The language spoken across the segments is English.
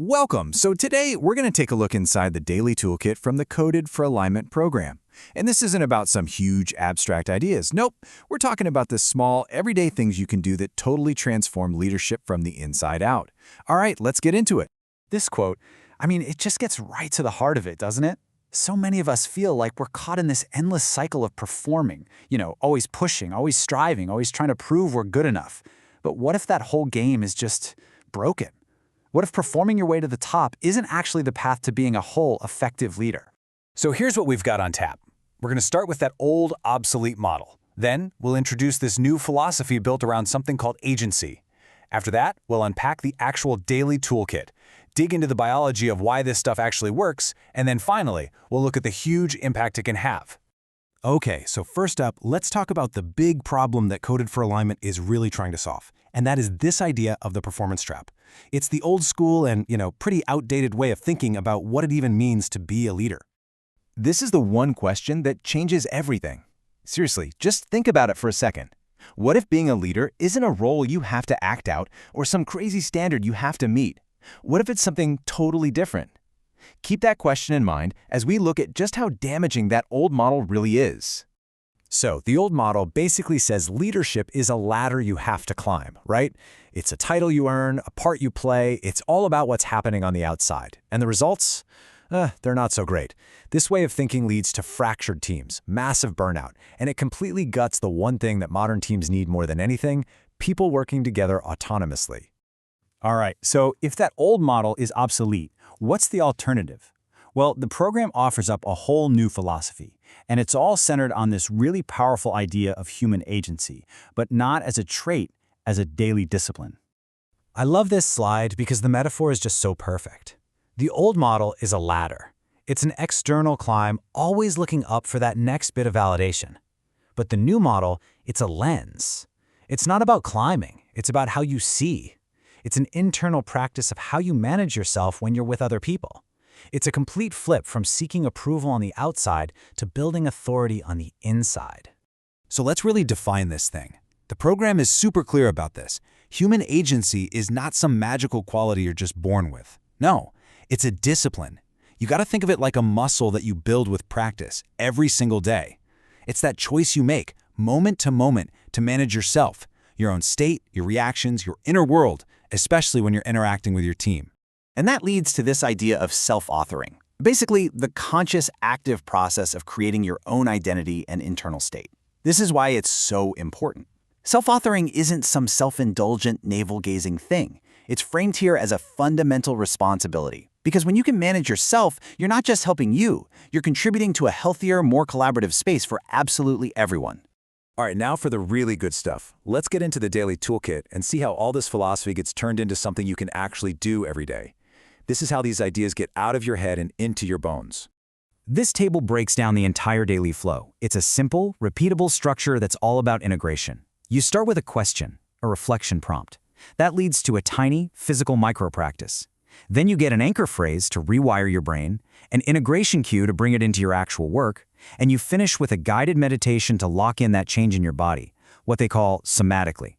Welcome! So today we're going to take a look inside the daily toolkit from the Coded for Alignment program. And this isn't about some huge abstract ideas. Nope, we're talking about the small, everyday things you can do that totally transform leadership from the inside out. All right, let's get into it. This quote, it just gets right to the heart of it, doesn't it? So many of us feel like we're caught in this endless cycle of performing, always pushing, always striving, always trying to prove we're good enough. But what if that whole game is just broken? What if performing your way to the top isn't actually the path to being a whole, effective leader? So here's what we've got on tap. We're going to start with that old, obsolete model. Then we'll introduce this new philosophy built around something called agency. After that, we'll unpack the actual daily toolkit, dig into the biology of why this stuff actually works, and then finally, we'll look at the huge impact it can have. Okay, so first up, let's talk about the big problem that Coded for Alignment is really trying to solve. And that is this idea of the performance trap. It's the old school and, pretty outdated way of thinking about what it even means to be a leader. This is the one question that changes everything. Seriously, just think about it for a second. What if being a leader isn't a role you have to act out or some crazy standard you have to meet? What if it's something totally different? Keep that question in mind as we look at just how damaging that old model really is. So the old model basically says leadership is a ladder you have to climb, right? It's a title you earn, a part you play. It's all about what's happening on the outside. And the results? They're not so great. This way of thinking leads to fractured teams, massive burnout, and it completely guts the one thing that modern teams need more than anything: people working together autonomously. All right, so if that old model is obsolete, what's the alternative? Well, the program offers up a whole new philosophy, and it's all centered on this really powerful idea of human agency, but not as a trait, as a daily discipline. I love this slide because the metaphor is just so perfect. The old model is a ladder. It's an external climb, always looking up for that next bit of validation. But the new model, it's a lens. It's not about climbing, it's about how you see. It's an internal practice of how you manage yourself when you're with other people. It's a complete flip from seeking approval on the outside to building authority on the inside. So let's really define this thing. The program is super clear about this. Human agency is not some magical quality you're just born with. No, it's a discipline. You got to think of it like a muscle that you build with practice every single day. It's that choice you make, moment to manage yourself, your own state, your reactions, your inner world, especially when you're interacting with your team. And that leads to this idea of self-authoring. Basically, the conscious, active process of creating your own identity and internal state. This is why it's so important. Self-authoring isn't some self-indulgent, navel-gazing thing. It's framed here as a fundamental responsibility. Because when you can manage yourself, you're not just helping you, you're contributing to a healthier, more collaborative space for absolutely everyone. All right, now for the really good stuff. Let's get into the daily toolkit and see how all this philosophy gets turned into something you can actually do every day. This is how these ideas get out of your head and into your bones. This table breaks down the entire daily flow. It's a simple, repeatable structure that's all about integration. You start with a question, a reflection prompt. That leads to a tiny, physical micro-practice. Then you get an anchor phrase to rewire your brain, an integration cue to bring it into your actual work, and you finish with a guided meditation to lock in that change in your body, what they call somatically.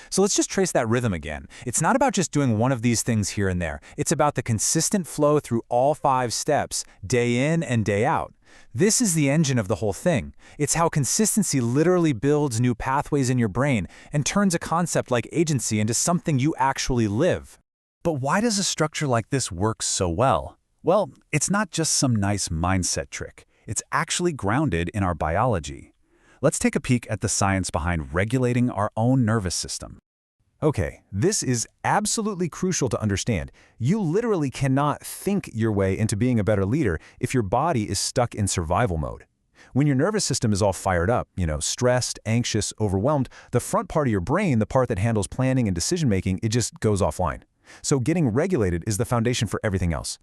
So let's just trace that rhythm again. It's not about just doing one of these things here and there. It's about the consistent flow through all 5 steps, day in and day out. This is the engine of the whole thing. It's how consistency literally builds new pathways in your brain and turns a concept like agency into something you actually live. But why does a structure like this work so well? Well, it's not just some nice mindset trick. It's actually grounded in our biology. Let's take a peek at the science behind regulating our own nervous system. Okay, this is absolutely crucial to understand. You literally cannot think your way into being a better leader if your body is stuck in survival mode. When your nervous system is all fired up, stressed, anxious, overwhelmed, the front part of your brain, the part that handles planning and decision-making, it just goes offline. So getting regulated is the foundation for everything else.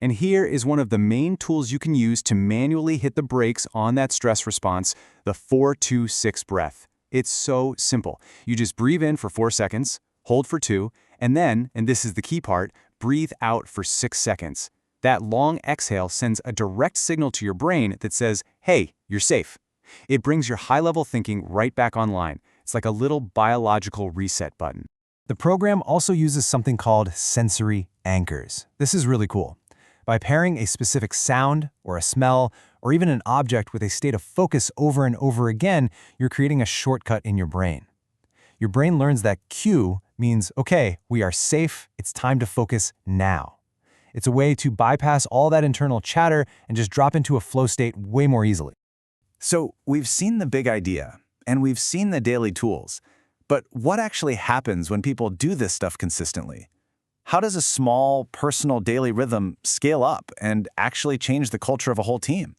And here is one of the main tools you can use to manually hit the brakes on that stress response, the 4-2-6 breath. It's so simple. You just breathe in for 4 seconds, hold for 2, and then, and this is the key part, breathe out for 6 seconds. That long exhale sends a direct signal to your brain that says, hey, you're safe. It brings your high-level thinking right back online. It's like a little biological reset button. The program also uses something called sensory anchors. This is really cool. By pairing a specific sound or a smell or even an object with a state of focus over and over again, you're creating a shortcut in your brain. Your brain learns that cue means, okay, we are safe, it's time to focus now. It's a way to bypass all that internal chatter and just drop into a flow state way more easily. So we've seen the big idea, and we've seen the daily tools. But what actually happens when people do this stuff consistently? How does a small, personal daily rhythm scale up and actually change the culture of a whole team?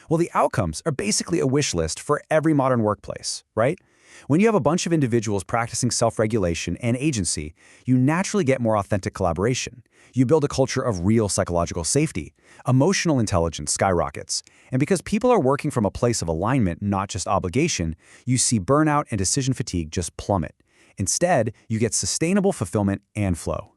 Well, the outcomes are basically a wish list for every modern workplace, right? When you have a bunch of individuals practicing self-regulation and agency, you naturally get more authentic collaboration. You build a culture of real psychological safety. Emotional intelligence skyrockets. And because people are working from a place of alignment, not just obligation, you see burnout and decision fatigue just plummet. Instead, you get sustainable fulfillment and flow.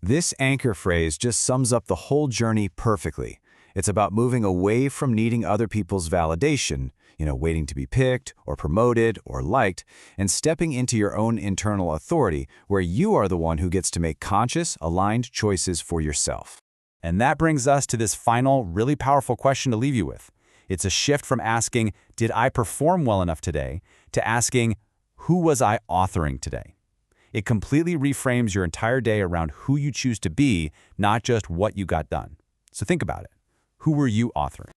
This anchor phrase just sums up the whole journey perfectly. It's about moving away from needing other people's validation, waiting to be picked or promoted or liked, and stepping into your own internal authority where you are the one who gets to make conscious, aligned choices for yourself. And that brings us to this final, really powerful question to leave you with. It's a shift from asking, did I perform well enough today, to asking, who was I authoring today? It completely reframes your entire day around who you choose to be, not just what you got done. So think about it. Who were you authoring?